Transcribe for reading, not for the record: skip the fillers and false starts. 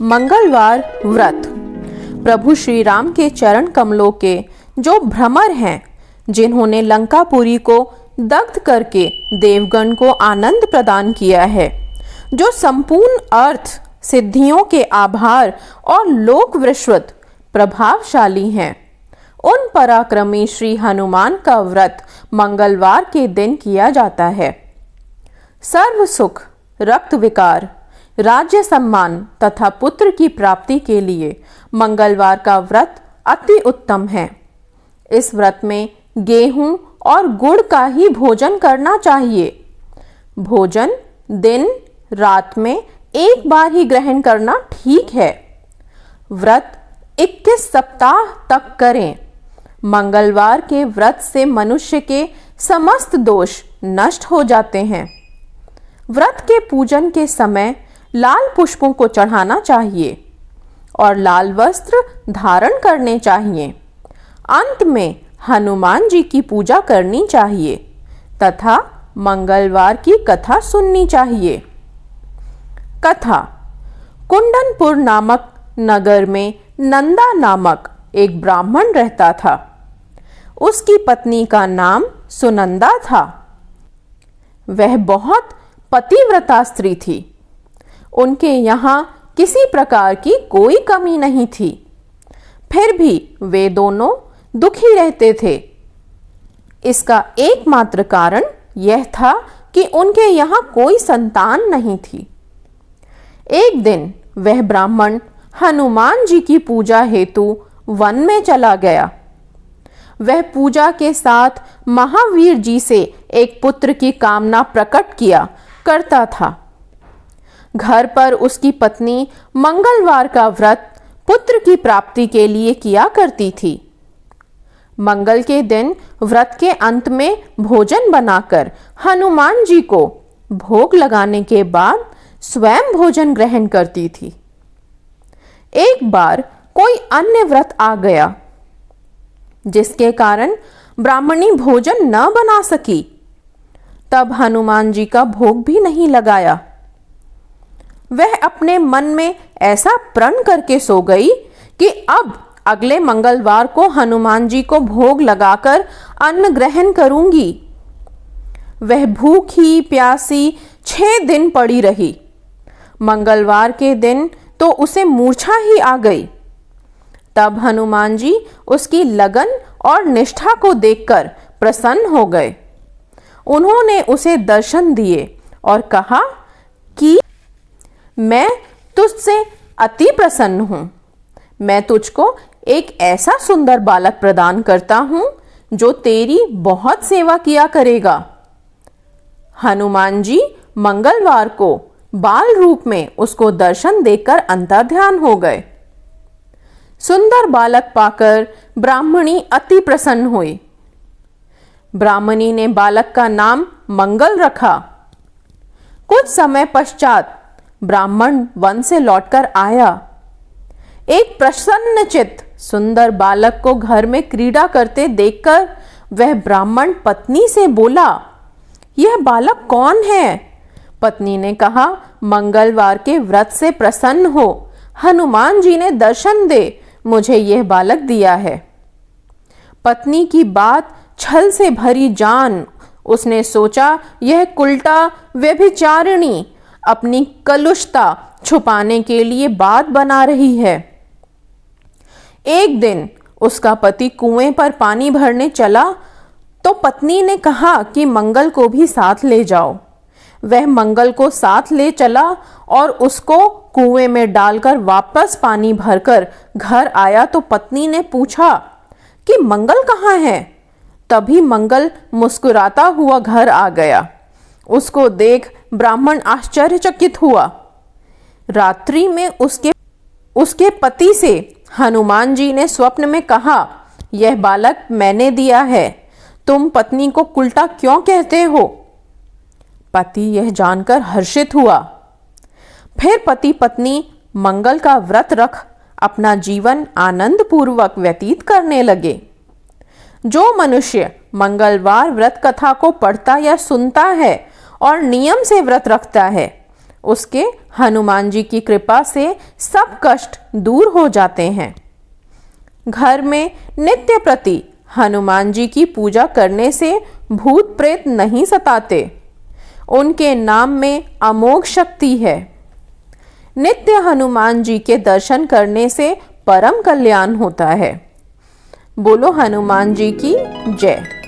मंगलवार व्रत प्रभु श्री राम के चरण कमलों के जो भ्रमर हैं, जिन्होंने लंकापुरी को दग्ध करके देवगण को आनंद प्रदान किया है, जो संपूर्ण अर्थ सिद्धियों के आभार और लोक विश्रुत प्रभावशाली हैं, उन पराक्रमी श्री हनुमान का व्रत मंगलवार के दिन किया जाता है। सर्व सुख, रक्त विकार, राज्य सम्मान तथा पुत्र की प्राप्ति के लिए मंगलवार का व्रत अति उत्तम है। इस व्रत में गेहूं और गुड़ का ही भोजन करना चाहिए। भोजन दिन रात में एक बार ही ग्रहण करना ठीक है। व्रत 21 सप्ताह तक करें। मंगलवार के व्रत से मनुष्य के समस्त दोष नष्ट हो जाते हैं। व्रत के पूजन के समय लाल पुष्पों को चढ़ाना चाहिए और लाल वस्त्र धारण करने चाहिए। अंत में हनुमान जी की पूजा करनी चाहिए तथा मंगलवार की कथा सुननी चाहिए। कथा। कुंडनपुर नामक नगर में नंदा नामक एक ब्राह्मण रहता था। उसकी पत्नी का नाम सुनंदा था। वह बहुत पतिव्रता स्त्री थी। उनके यहाँ किसी प्रकार की कोई कमी नहीं थी। फिर भी वे दोनों दुखी रहते थे। इसका एकमात्र कारण यह था कि उनके यहाँ कोई संतान नहीं थी। एक दिन वह ब्राह्मण हनुमान जी की पूजा हेतु वन में चला गया। वह पूजा के साथ महावीर जी से एक पुत्र की कामना प्रकट किया करता था। घर पर उसकी पत्नी मंगलवार का व्रत पुत्र की प्राप्ति के लिए किया करती थी। मंगल के दिन व्रत के अंत में भोजन बनाकर हनुमान जी को भोग लगाने के बाद स्वयं भोजन ग्रहण करती थी। एक बार कोई अन्य व्रत आ गया, जिसके कारण ब्राह्मणी भोजन न बना सकी। तब हनुमान जी का भोग भी नहीं लगाया। वह अपने मन में ऐसा प्रण करके सो गई कि अब अगले मंगलवार को हनुमान जी को भोग लगाकर अन्न ग्रहण करूंगी। वह भूखी प्यासी 6 दिन पड़ी रही। मंगलवार के दिन तो उसे मूर्छा ही आ गई। तब हनुमान जी उसकी लगन और निष्ठा को देखकर प्रसन्न हो गए। उन्होंने उसे दर्शन दिए और कहा कि मैं तुझसे अति प्रसन्न हूं। मैं तुझको एक ऐसा सुंदर बालक प्रदान करता हूं जो तेरी बहुत सेवा किया करेगा। हनुमान जी मंगलवार को बाल रूप में उसको दर्शन देकर अंतर्ध्यान हो गए। सुंदर बालक पाकर ब्राह्मणी अति प्रसन्न हुई। ब्राह्मणी ने बालक का नाम मंगल रखा। कुछ समय पश्चात ब्राह्मण वन से लौटकर आया। एक प्रसन्नचित्त सुंदर बालक को घर में क्रीड़ा करते देखकर वह ब्राह्मण पत्नी से बोला, यह बालक कौन है? पत्नी ने कहा, मंगलवार के व्रत से प्रसन्न हो, हनुमान जी ने दर्शन दे मुझे यह बालक दिया है। पत्नी की बात छल से भरी जान उसने सोचा, यह कुलटा व्यभिचारिणी अपनी कलुषता छुपाने के लिए बात बना रही है। एक दिन उसका पति कुएं पर पानी भरने चला तो पत्नी ने कहा कि मंगल को भी साथ ले जाओ। वह मंगल को साथ ले चला और उसको कुएं में डालकर वापस पानी भरकर घर आया तो पत्नी ने पूछा कि मंगल कहाँ है? तभी मंगल मुस्कुराता हुआ घर आ गया। उसको देख ब्राह्मण आश्चर्यचकित हुआ। रात्रि में उसके पति से हनुमान जी ने स्वप्न में कहा, यह बालक मैंने दिया है, तुम पत्नी को उल्टा क्यों कहते हो? पति यह जानकर हर्षित हुआ। फिर पति पत्नी मंगल का व्रत रख अपना जीवन आनंद पूर्वक व्यतीत करने लगे। जो मनुष्य मंगलवार व्रत कथा को पढ़ता या सुनता है और नियम से व्रत रखता है, उसके हनुमान जी की कृपा से सब कष्ट दूर हो जाते हैं। घर में नित्य प्रति हनुमान जी की पूजा करने से भूत प्रेत नहीं सताते। उनके नाम में अमोघ शक्ति है। नित्य हनुमान जी के दर्शन करने से परम कल्याण होता है। बोलो हनुमान जी की जय।